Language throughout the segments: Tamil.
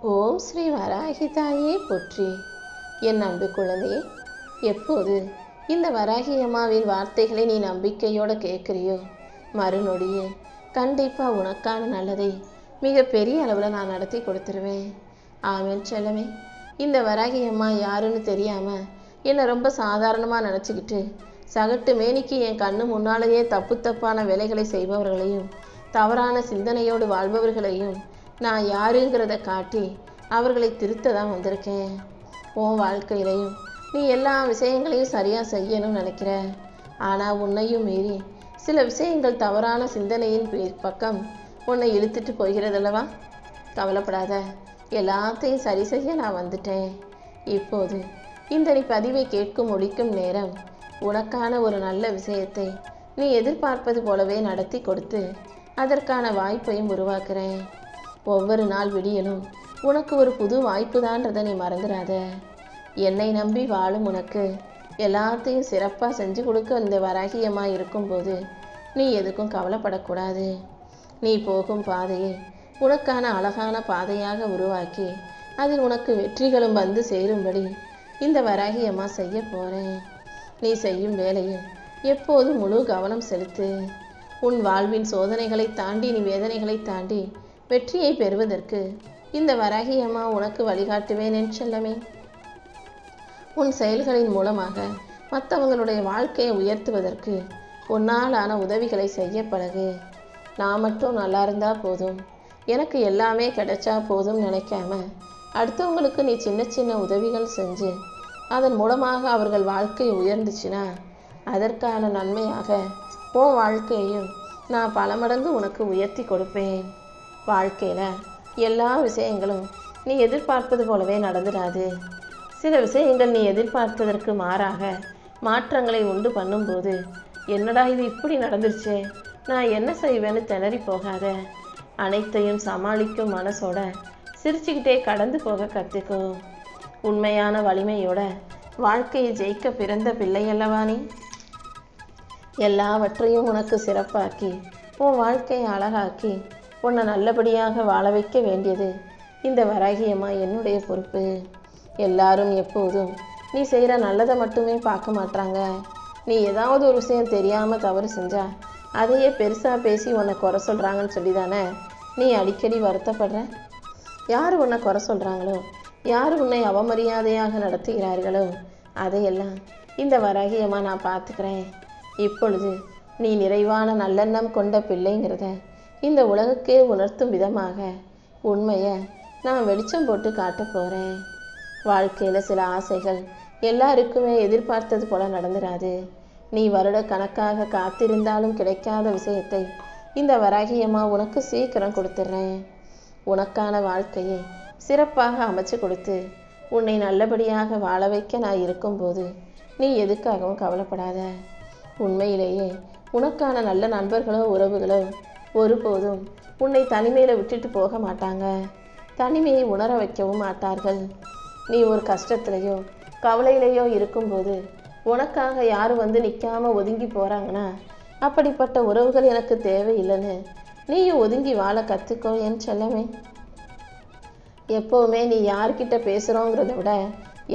ஓம் ஸ்ரீ வராகி தாயே போற்றி. என் அன்பு குழந்தையே, எப்போது இந்த வராகி அம்மாவின் வார்த்தைகளை நீ நம்பிக்கையோடு கேட்குறியோ, மறுநொடியே கண்டிப்பாக உனக்கான நல்லதை மிக பெரிய அளவில் நான் நடத்தி கொடுத்துருவேன். ஆமேன் செல்லமே. இந்த வராகி அம்மா யாருன்னு தெரியாமல் என்னை ரொம்ப சாதாரணமாக நினச்சிக்கிட்டு சகட்டு மேனிக்கு என் கண்ணு முன்னாலேயே தப்பான வேலைகளை செய்பவர்களையும் தவறான சிந்தனையோடு வாழ்பவர்களையும் நான் யாருங்கிறத காட்டி அவர்களை திருத்த தான் வந்திருக்கேன். உன் வாழ்க்கையிலையும் நீ எல்லா விஷயங்களையும் சரியாக செய்யணும்னு நினைக்கிற. ஆனால் உன்னையும் மீறி சில விஷயங்கள் தவறான சிந்தனையின் பக்கம் உன்னை இழுத்துட்டு போகிறதல்லவா? கவலைப்படாத, எல்லாத்தையும் சரி செய்ய நான் வந்துட்டேன். இப்போது இந்த நீ பதிவை கேட்கும் முடிக்கும் நேரம் உனக்கான ஒரு நல்ல விஷயத்தை நீ எதிர்பார்ப்பது போலவே நடத்தி கொடுத்து அதற்கான வாய்ப்பையும் உருவாக்குறேன். ஒவ்வொரு நாள் விடியலும் உனக்கு ஒரு புது வாய்ப்பு தான்றதை நீ மறந்துடாத. என்னை நம்பி வாழும் உனக்கு எல்லாத்தையும் சிறப்பாக செஞ்சு கொடுக்க இந்த வராகியமாக இருக்கும்போது நீ எதுக்கும் கவலைப்படக்கூடாது. நீ போகும் பாதையை உனக்கான அழகான பாதையாக உருவாக்கி அதில் உனக்கு வெற்றிகளும் வந்து சேரும்படி இந்த வராகியமாக செய்ய போகிறேன். நீ செய்யும் வேலையில் எப்போதும் முழு கவனம் செலுத்து. உன் வாழ்வின் சோதனைகளை தாண்டி நீ வேதனைகளை தாண்டி வெற்றியை பெறுவதற்கு இந்த வராகி அம்மா உனக்கு வழிகாட்டுவேன் என் செல்லமே. உன் செயல்களின் மூலமாக மற்றவங்களுடைய வாழ்க்கையை உயர்த்துவதற்கு உன்னால் ஆன உதவிகளை செய்ய பழகு. நான் மட்டும் நல்லா இருந்தால் போதும், எனக்கு எல்லாமே கிடைச்சா போதும் நினைக்காம அடுத்தவங்களுக்கு நீ சின்ன சின்ன உதவிகள் செஞ்சு அதன் மூலமாக அவர்கள் வாழ்க்கை உயர்ந்துச்சுன்னா அதற்கான நன்மையாக உன் வாழ்க்கையையும் நான் பல மடங்கு உனக்கு உயர்த்தி கொடுப்பேன். வாழ்க்கையில் எல்லா விஷயங்களும் நீ எதிர்பார்ப்பது போலவே நடந்துடாது. சில விஷயங்கள் நீ எதிர்பார்த்ததற்கு மாறாக மாற்றங்களை உண்டு பண்ணும்போது என்னடா இது இப்படி நடந்துருச்சே, நான் என்ன செய்வேன்னு திணறி போகாத. அனைத்தையும் சமாளிக்கும் மனசோட சிரிச்சுக்கிட்டே கடந்து போக கற்றுக்கோ. உண்மையான வலிமையோட வாழ்க்கையை ஜெயிக்க பிறந்த பிள்ளையல்லவா நீ. எல்லாவற்றையும் உனக்கு சிறப்பாக்கி உன் வாழ்க்கையை அழகாக்கி உன்னை நல்லபடியாக வாழ வைக்க வேண்டியது இந்த வராகியம்மா என்னுடைய பொறுப்பு. எல்லாரும் எப்போதும் நீ செய்கிற நல்லதை மட்டுமே பார்க்க மாட்டாங்க. நீ ஏதாவது ஒரு விஷயம் தெரியாமல் தவறு செஞ்சா அதையே பெருசாக பேசி உன்னை குறை சொல்கிறாங்கன்னு சொல்லி தானே நீ அடிக்கடி வருத்தப்படுற. யார் உன்னை குறை சொல்கிறாங்களோ, யார் உன்னை அவமரியாதையாக நடத்துகிறார்களோ அதையெல்லாம் இந்த வராகியம்மா நான் பார்த்துக்கிறேன். இப்பொழுது நீ நிறைவான நல்லெண்ணம் கொண்ட பிள்ளைங்கிறத இந்த உலகுக்கே உணர்த்தும் விதமாக உண்மையை நான் வெளிச்சம் போட்டு காட்ட போகிறேன். வாழ்க்கையில் சில ஆசைகள் எல்லாருக்குமே எதிர்பார்த்தது போல நடந்துடாது. நீ வருட கணக்காக காத்திருந்தாலும் கிடைக்காத விஷயத்தை இந்த வராகியம்மா உனக்கு சீக்கிரம் கொடுத்துட்றேன். உனக்கான வாழ்க்கையை சிறப்பாக அமைச்சு கொடுத்து உன்னை நல்லபடியாக வாழ வைக்க நான் இருக்கும்போது நீ எதுக்காகவும் கவலைப்படாத. உண்மையிலேயே உனக்கான நல்ல நண்பர்களோ உறவுகளோ ஒருபோதும் உன்னை தனிமையில் விட்டுட்டு போக மாட்டாங்க. தனிமையை உணர வைக்கவும் மாட்டார்கள். நீ ஒரு கஷ்டத்துலையோ கவலையிலையோ இருக்கும்போது உனக்காக யாரும் வந்து நிற்காமல் ஒதுங்கி போகிறாங்கன்னா அப்படிப்பட்ட உறவுகள் எனக்கு தேவையில்லைன்னு நீயும் ஒதுங்கி வாழ கற்றுக்கோ என் செல்லமே. எப்போவுமே நீ யார்கிட்ட பேசுகிறோங்கிறத விட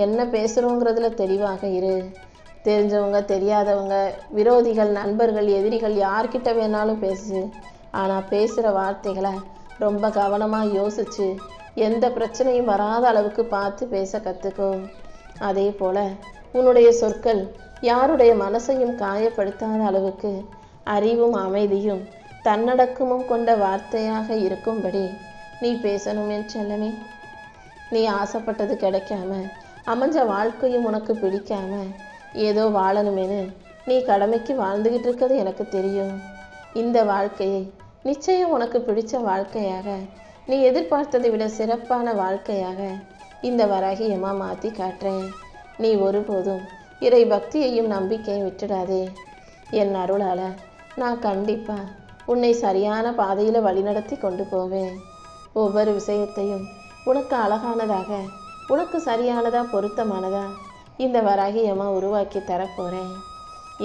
என்ன பேசுகிறோங்கிறதுல தெளிவாக இரு. தெரிஞ்சவங்க தெரியாதவங்க விரோதிகள் நண்பர்கள் எதிரிகள் யார்கிட்ட வேணாலும் பேசு. ஆனால் பேசுகிற வார்த்தைகளை ரொம்ப கவனமாக யோசித்து எந்த பிரச்சனையும் வராத அளவுக்கு பார்த்து பேச கற்றுக்கோ. அதே போல் உன்னுடைய சொற்கள் யாருடைய மனசையும் காயப்படுத்தாத அளவுக்கு அறிவும் அமைதியும் தன்னடக்கமும் கொண்ட வார்த்தையாக இருக்கும்படி நீ பேசணும் என் செல்லமே. நீ ஆசைப்பட்டது கிடைக்காம அமைஞ்ச வாழ்க்கையும் உனக்கு பிடிக்காம ஏதோ வாழணுமேனு நீ கடமைக்கு வாழ்ந்துக்கிட்டு இருக்கிறது எனக்கு தெரியும். இந்த வாழ்க்கையை நிச்சயம் உனக்கு பிடிச்ச வாழ்க்கையாக நீ எதிர்பார்த்ததை விட சிறப்பான வாழ்க்கையாக இந்த வராகியம்மா மாற்றி காட்டுறேன். நீ ஒருபோதும் இறை பக்தியையும் நம்பிக்கையும் விட்டுடாதே. என் அருளால் நான் கண்டிப்பாக உன்னை சரியான பாதையில் வழிநடத்தி கொண்டு போவேன். ஒவ்வொரு விஷயத்தையும் உனக்கு அழகானதாக உனக்கு சரியானதாக பொருத்தமானதா இந்த வராகியம்மா உருவாக்கி தரப்போகிறேன்.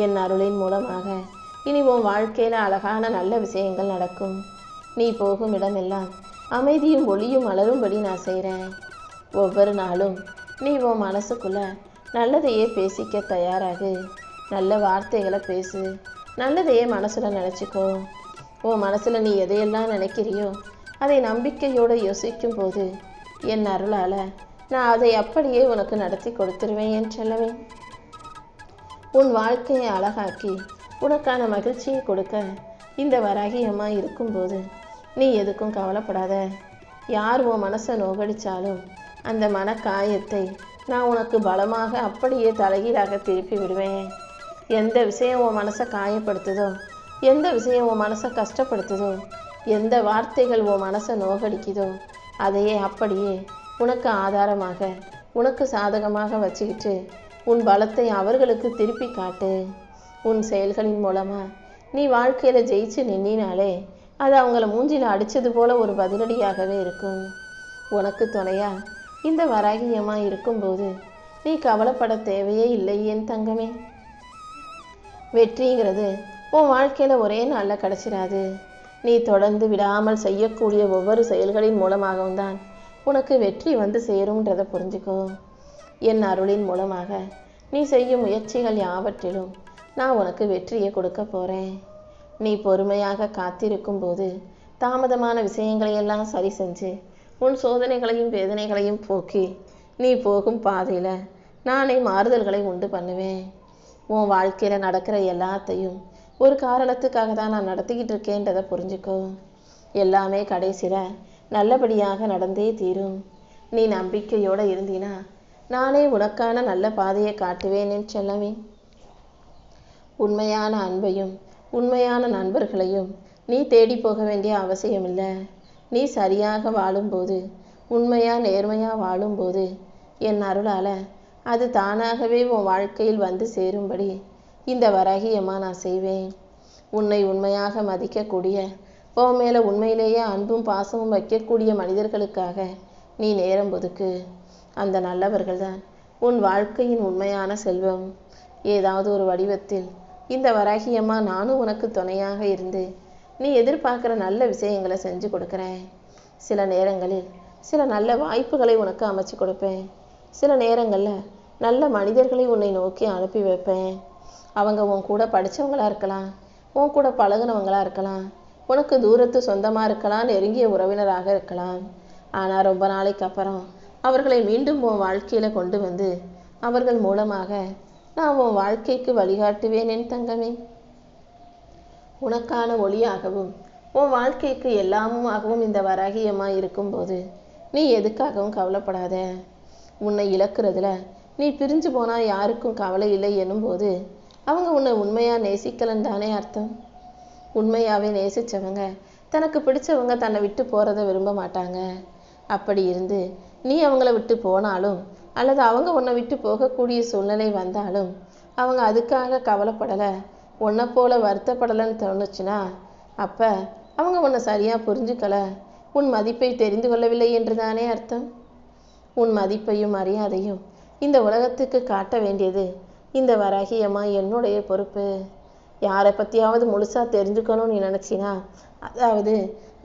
என் அருளின் மூலமாக இனி உன் வாழ்க்கையில் அழகான நல்ல விஷயங்கள் நடக்கும். நீ போகும் இடமெல்லாம் அமைதியும் ஒளியும் மலரும்படி நான் செய்கிறேன். ஒவ்வொரு நாளும் நீ உன் மனசுக்குள்ள நல்லதையே பேசிக்க தயாராகு. நல்ல வார்த்தைகளை பேசு. நல்லதையே மனசில் நினச்சிக்கோ. உன் மனசில் நீ எதையெல்லாம் நினைக்கிறியோ அதை நம்பிக்கையோடு யோசிக்கும் போது என் அருளால் நான் அதை அப்படியே உனக்கு நடத்தி கொடுத்துருவேன் என் செல்லவே. உன் வாழ்க்கையை அழகாக்கி உனக்கான மகிழ்ச்சியை கொடுக்க இந்த வராகி அம்மா இருக்கும்போது நீ எதுக்கும் கவலைப்படாத. யார் உன் மனசை நோகடிச்சாலும் அந்த மனக்காயத்தை நான் உனக்கு பலமாக அப்படியே தலைகீழாக திருப்பி விடுவேன். எந்த விஷயம் உன் மனசை காயப்படுத்துதோ, எந்த விஷயம் உன் மனசை கஷ்டப்படுத்துதோ, எந்த வார்த்தைகள் உன் மனசை நோகடிக்குதோ அதையே அப்படியே உனக்கு ஆதாரமாக உனக்கு சாதகமாக வச்சுக்கிட்டு உன் பலத்தை அவர்களுக்கு திருப்பி காட்டு. உன் செயல்களின் மூலமாக நீ வாழ்க்கையில் ஜெயிச்சு நின்னினாலே அது அவங்கள மூஞ்சில் அடித்தது போல ஒரு பதிலடியாகவே இருக்கும். உனக்கு துணையா இந்த வராகியமாக இருக்கும்போது நீ கவலைப்பட தேவையே இல்லை என் தங்கமே. வெற்றிங்கிறது உன் வாழ்க்கையில் ஒரே நாளில் கிடச்சிடாது. நீ தொடர்ந்து விடாமல் செய்யக்கூடிய ஒவ்வொரு செயல்களின் மூலமாகவும் தான் உனக்கு வெற்றி வந்து சேரும்ன்றதை புரிஞ்சுக்கோ. என் அருளின் மூலமாக நீ செய்யும் முயற்சிகள் யாவற்றிலும் நான் உனக்கு வெற்றியை கொடுக்க போகிறேன். நீ பொறுமையாக காத்திருக்கும் போது தாமதமான விஷயங்களையெல்லாம் சரி செஞ்சு உன் சோதனைகளையும் வேதனைகளையும் போக்கி நீ போகும் பாதையில் நானே மாறுதல்களை உண்டு பண்ணுவேன். உன் வாழ்க்கையில் நடக்கிற எல்லாத்தையும் ஒரு காரணத்துக்காக தான் நான் நடத்திக்கிட்டு இருக்கேன்றதை புரிஞ்சுக்கோ. எல்லாமே கடைசியில் நல்லபடியாக நடந்தே தீரும். நீ நம்பிக்கையோடு இருந்தினா நானே உனக்கான நல்ல பாதையை காட்டுவேன் என் செல்லவே. உண்மையான அன்பையும் உண்மையான நண்பர்களையும் நீ தேடி போக வேண்டிய அவசியமில்லை. நீ சரியாக வாழும்போது, உண்மையாக நேர்மையாக வாழும்போது என் அருளால் அது தானாகவே உன் வாழ்க்கையில் வந்து சேரும்படி இந்த வராகியமாக நான் செய்வேன். உன்னை உண்மையாக மதிக்கக்கூடிய, உன் மேலே உண்மையிலேயே அன்பும் பாசமும் வைக்கக்கூடிய மனிதர்களுக்காக நீ நேரம் ஒதுக்கு. அந்த நல்லவர்கள் தான் உன் வாழ்க்கையின் உண்மையான செல்வம். ஏதாவது ஒரு வடிவத்தில் இந்த வராகியம்மா நானும் உனக்கு துணையாக இருந்து நீ எதிர்பார்க்குற நல்ல விஷயங்களை செஞ்சு கொடுக்குறேன். சில நேரங்களில் சில நல்ல வாய்ப்புகளை உனக்கு அமைச்சு கொடுப்பேன். சில நேரங்களில் நல்ல மனிதர்களை உன்னை நோக்கி அனுப்பி வைப்பேன். அவங்க உன் கூட படித்தவங்களாக இருக்கலாம், உன் கூட பழகுனவங்களாக இருக்கலாம், உனக்கு தூரத்து சொந்தமாக இருக்கலாம், நெருங்கிய உறவினராக இருக்கலாம். ஆனால் ரொம்ப நாளைக்கு அப்புறம் அவர்களை மீண்டும் உன் வாழ்க்கையில் கொண்டு வந்து அவர்கள் மூலமாக நான் உன் வாழ்க்கைக்கு வழிகாட்டுவேன் என் தங்கமே. உனக்கான ஒளியாகவும் உன் வாழ்க்கைக்கு எல்லாமுமாகவும் இந்த வராகியமாக இருக்கும்போது நீ எதுக்காகவும் கவலைப்படாத. உன்னை இழக்கிறதுல நீ பிரிஞ்சு போனால் யாருக்கும் கவலை இல்லை எனும்போது அவங்க உன்னை உண்மையாக நேசிக்கலன்னு தானே அர்த்தம். உண்மையாகவே நேசித்தவங்க தனக்கு பிடிச்சவங்க தன்னை விட்டு போகிறத விரும்ப மாட்டாங்க. அப்படி இருந்து நீ அவங்கள விட்டு போனாலும் அல்லது அவங்க உன்னை விட்டு போகக்கூடிய சூழ்நிலை வந்தாலும் அவங்க அதுக்காக கவலைப்படலை, உன்னை போல வருத்தப்படலைன்னு தோணுச்சுன்னா அப்போ அவங்க உன்னை சரியாக புரிஞ்சுக்கலை, உன் மதிப்பை தெரிந்து கொள்ளவில்லை என்று தானே அர்த்தம். உன் மதிப்பையும் மரியாதையும் இந்த உலகத்துக்கு காட்ட வேண்டியது இந்த வராகியம்மா என்னுடைய பொறுப்பு. யாரை பற்றியாவது முழுசாக தெரிஞ்சுக்கணும்னு நீ நினச்சினா, அதாவது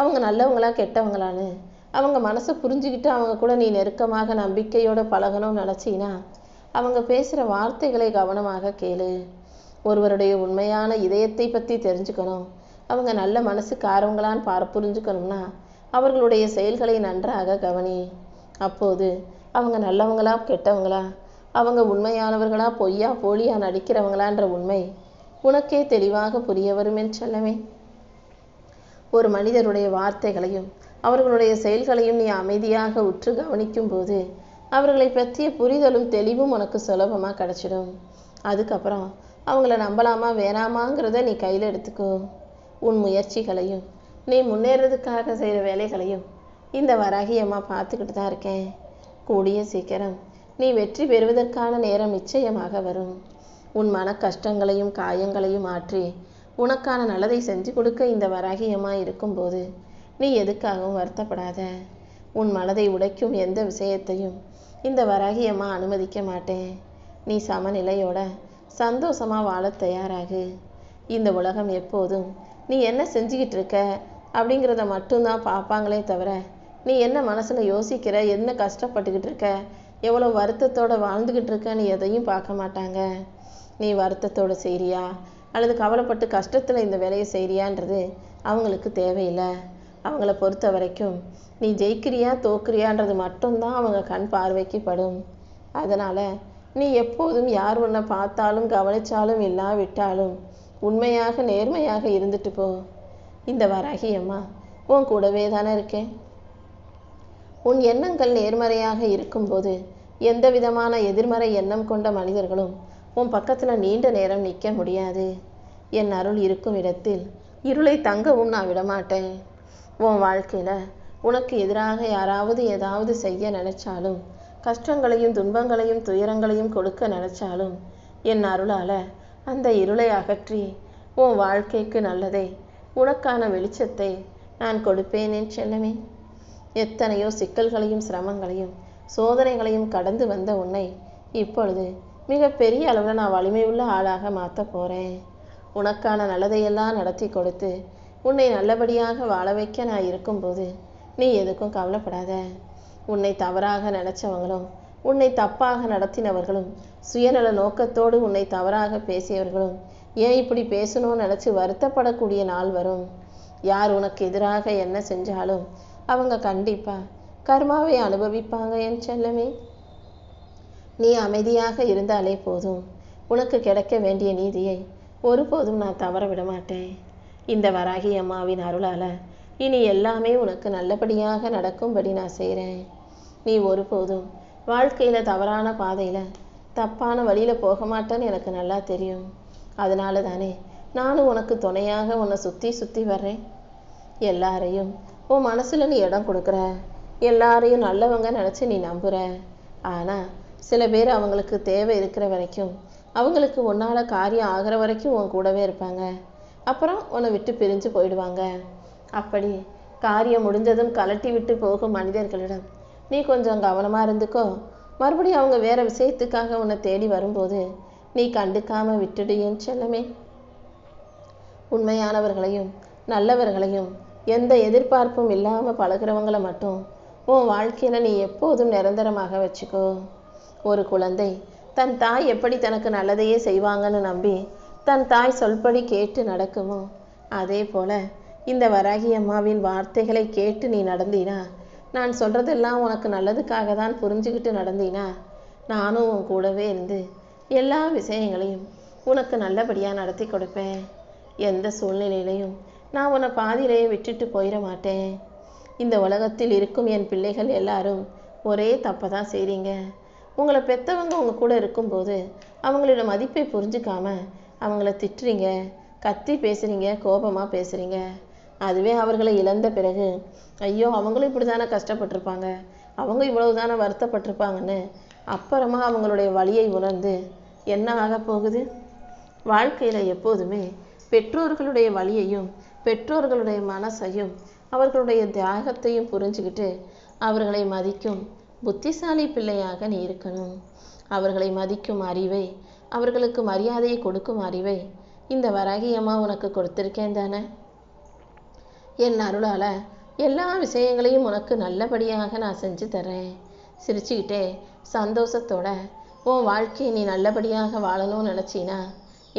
அவங்க நல்லவங்களா கெட்டவங்களான்னு அவங்க மனசை புரிஞ்சுக்கிட்டு அவங்க கூட நீ நெருக்கமாக நம்பிக்கையோடு பழகணும்னு நினச்சினா அவங்க பேசுகிற வார்த்தைகளை கவனமாக கேளு. ஒருவருடைய உண்மையான இதயத்தை பற்றி தெரிஞ்சுக்கணும், அவங்க நல்ல மனசுக்காரவங்களான்னு புரிஞ்சுக்கணும்னா அவர்களுடைய செயல்களை நன்றாக கவனி. அப்போது அவங்க நல்லவங்களா கெட்டவங்களா, அவங்க உண்மையானவர்களா பொய்யா போலியா நடிக்கிறவங்களான்ற உண்மை உனக்கே தெளிவாக புரிய வரும் என் செல்லமே. ஒரு மனிதருடைய வார்த்தைகளையும் அவர்களுடைய செயல்களையும் நீ அமைதியாக உற்று கவனிக்கும் போது அவர்களை பற்றிய புரிதலும் தெளிவும் உனக்கு சுலபமாக கிடச்சிடும். அதுக்கப்புறம் அவங்கள நம்பலாமா வேணாமாங்கிறத நீ கையில் எடுத்துக்கோ. உன் முயற்சிகளையும் நீ முன்னேறதுக்காக செய்கிற வேலைகளையும் இந்த வராகியம்மா பார்த்துக்கிட்டு தான் இருக்கேன். கூடிய சீக்கிரம் நீ வெற்றி பெறுவதற்கான நேரம் நிச்சயமாக வரும். உன் மன கஷ்டங்களையும் காயங்களையும் மாற்றி உனக்கான நல்லதை செஞ்சு கொடுக்க இந்த வராகியம்மா இருக்கும்போது நீ எதுக்காகவும் வருத்தப்படாத. உன் மனதை உடைக்கும் எந்த விஷயத்தையும் இந்த வராகியம்மா அனுமதிக்க மாட்டேன். நீ சமநிலையோட சந்தோஷமாக வாழ தயாராகு. இந்த உலகம் எப்போதும் நீ என்ன செஞ்சுக்கிட்டு இருக்க அப்படிங்கிறத மட்டும்தான் பார்ப்பாங்களே தவிர நீ என்ன மனசில் யோசிக்கிற, என்ன கஷ்டப்பட்டுக்கிட்டு இருக்க, எவ்வளோ வருத்தத்தோடு வாழ்ந்துக்கிட்டு இருக்கன்னு எதையும் பார்க்க மாட்டாங்க. நீ வருத்தத்தோடு செய்கிறியா அல்லது கவலைப்பட்டு கஷ்டத்தில் இந்த வேலையை செய்கிறியான்றது அவங்களுக்கு தேவையில்லை. அவங்கள பொறுத்த வரைக்கும் நீ ஜெயிக்கிறியா தோக்குறியான்றது மட்டும்தான் அவங்க கண் பார்வைக்கு படும். அதனால் நீ எப்போதும் யார் உன்னை பார்த்தாலும் கவனித்தாலும் இல்லாவிட்டாலும் உண்மையாக நேர்மையாக இருந்துட்டு போ. இந்த வராகி அம்மா உன் கூடவே தானே இருக்கேன். உன் எண்ணங்கள் நேர்மறையாக இருக்கும்போது எந்த விதமான எதிர்மறை எண்ணம் கொண்ட மனிதர்களும் உன் பக்கத்தில் நீண்ட நேரம் நிற்க முடியாது. என் அருள் இருக்கும் இடத்தில் இருளை தங்கவும் நான் விடமாட்டேன். உன் வாழ்க்கையில் உனக்கு எதிராக யாராவது ஏதாவது செய்ய நினைச்சாலும், கஷ்டங்களையும் துன்பங்களையும் துயரங்களையும் கொடுக்க நினைச்சாலும், என் அருளால் அந்த இருளை அகற்றி உன் வாழ்க்கைக்கு நல்லதை, உனக்கான வெளிச்சத்தை நான் கொடுப்பேன் என் செல்லமே. எத்தனையோ சிக்கல்களையும் சிரமங்களையும் சோதனைகளையும் கடந்து வந்த உன்னை இப்பொழுது மிகப்பெரிய அளவில் நான் வலிமையுள்ள ஆளாக மாற்ற போகிறேன். உனக்கான நல்லதையெல்லாம் நடத்தி கொடுத்து உன்னை நல்லபடியாக வாழ வைக்க நான் இருக்கும்போது நீ எதுக்கும் கவலைப்படாத. உன்னை தவறாக நினச்சவங்களும், உன்னை தப்பாக நடத்தினவர்களும், சுயநல நோக்கத்தோடு உன்னை தவறாக பேசியவர்களும் ஏன் இப்படி பேசணும்னு நினச்சி வருத்தப்படக்கூடிய நாள் வரும். யார் உனக்கு எதிராக என்ன செஞ்சாலும் அவங்க கண்டிப்பாக கர்மாவை அனுபவிப்பாங்க என் செல்லமே. நீ அமைதியாக இருந்தாலே போதும். உனக்கு கிடைக்க வேண்டிய நீதியை ஒருபோதும் நான் தவற விட மாட்டேன். இந்த வராகி அம்மாவின் அருளால் இனி எல்லாமே உனக்கு நல்லபடியாக நடக்கும்படி நான் செய்கிறேன். நீ ஒருபோதும் வாழ்க்கையில் தவறான பாதையில் தப்பான வழியில் போக மாட்டேன்னு எனக்கு நல்லா தெரியும். அதனால தானே நானும் உனக்கு துணையாக உன்னை சுற்றி சுற்றி வர்றேன். எல்லாரையும் உன் மனசில் நீ இடம் கொடுக்குற, எல்லாரையும் நல்லவங்க நினச்சி நீ நம்புகிற. ஆனால் சில பேர் அவங்களுக்கு தேவை இருக்கிற வரைக்கும், அவங்களுக்கு உன்னால் காரியம் ஆகிற வரைக்கும் உன் கூடவே இருப்பாங்க. அப்புறம் உன்னை விட்டு பிரிஞ்சு போயிடுவாங்க. அப்படி காரியம் முடிஞ்சதும் கலட்டி விட்டு போகும் மனிதர்களிடம் நீ கொஞ்சம் கவனமாக இருந்துக்கோ. மறுபடியும் அவங்க வேறு விஷயத்துக்காக உன்னை தேடி வரும்போது நீ கண்டுக்காமல் விட்டுடு என் செல்லமே. உண்மையானவர்களையும் நல்லவர்களையும் எந்த எதிர்பார்ப்பும் இல்லாமல் பழகிறவங்களை மட்டும் உன் வாழ்க்கையில் நீ எப்போதும் நிரந்தரமாக வச்சுக்கோ. ஒரு குழந்தை தன் தாய் எப்படி தனக்கு நல்லதையே செய்வாங்கன்னு நம்பி தன் தாய் சொல்படி கேட்டு நடக்குமோ, அதே போல் இந்த வராகி அம்மாவின் வார்த்தைகளை கேட்டு நீ நடந்தீனா, நான் சொல்கிறதெல்லாம் உனக்கு நல்லதுக்காக தான் புரிஞ்சுக்கிட்டு நடந்தீனா, நானும் உன் கூடவே இருந்து எல்லா விஷயங்களையும் உனக்கு நல்லபடியாக நடத்தி கொடுப்பேன். எந்த சூழ்நிலையிலையும் நான் உன்னை பாதியிலேயே விட்டுட்டு போயிட மாட்டேன். இந்த உலகத்தில் இருக்கும் என் பிள்ளைகள் எல்லாரும் ஒரே தப்பை தான் செய்கிறீங்க. உங்களை பெற்றவங்க உங்கள் கூட இருக்கும்போது அவங்களோட மதிப்பை புரிஞ்சுக்காம அவங்கள திட்டுறீங்க, கத்தி பேசுகிறீங்க, கோபமாக பேசுகிறீங்க. அதுவே அவர்களை இழந்த பிறகு ஐயோ அவங்களும் இப்படி தானே கஷ்டப்பட்டிருப்பாங்க, அவங்க இவ்வளவு தானே வருத்தப்பட்டிருப்பாங்கன்னு அப்புறமா அவங்களுடைய வலியை உணர்ந்து என்ன ஆக போகுது? வாழ்க்கையில் எப்போதுமே பெற்றோர்களுடைய வலியையும் பெற்றோர்களுடைய மனசையும் அவர்களுடைய தியாகத்தையும் புரிஞ்சுக்கிட்டு அவர்களை மதிக்கும் புத்திசாலி பிள்ளையாக நீ இருக்கணும். அவர்களை மதிக்கும் அறிவை, அவர்களுக்கு மரியாதையை கொடுக்கும் அறிவை இந்த வராகி அம்மா உனக்கு கொடுத்துருக்கேன் தானே. என் அருளால் எல்லா விஷயங்களையும் உனக்கு நல்லபடியாக நான் செஞ்சு தர்றேன். சிரிச்சுக்கிட்டே சந்தோஷத்தோட உன் வாழ்க்கையை நீ நல்லபடியாக வாழணும்னு நினச்சினா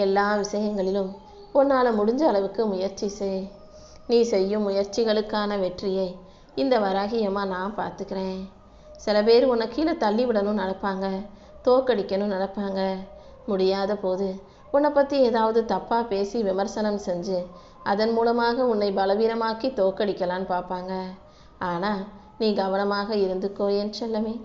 எல்லா விஷயங்களிலும் உன்னால் முடிஞ்ச அளவுக்கு முயற்சி செய். நீ செய்யும் முயற்சிகளுக்கான வெற்றியை இந்த வராகி அம்மா நான் பார்த்துக்கிறேன். சில பேர் உன்னை கீழே தள்ளி விடணும்னு நினைப்பாங்க, தோக்கடிக்கணும்னு நினைப்பாங்க. முடியாத போது உன்னை பற்றி ஏதாவது தப்பாக பேசி விமர்சனம் செஞ்சு அதன் மூலமாக உன்னை பலவீனமாக்கி தோக்கடிக்கலான்னு பார்ப்பாங்க. ஆனால் நீ கவனமாக இருந்துக்கோ என் செல்லமே.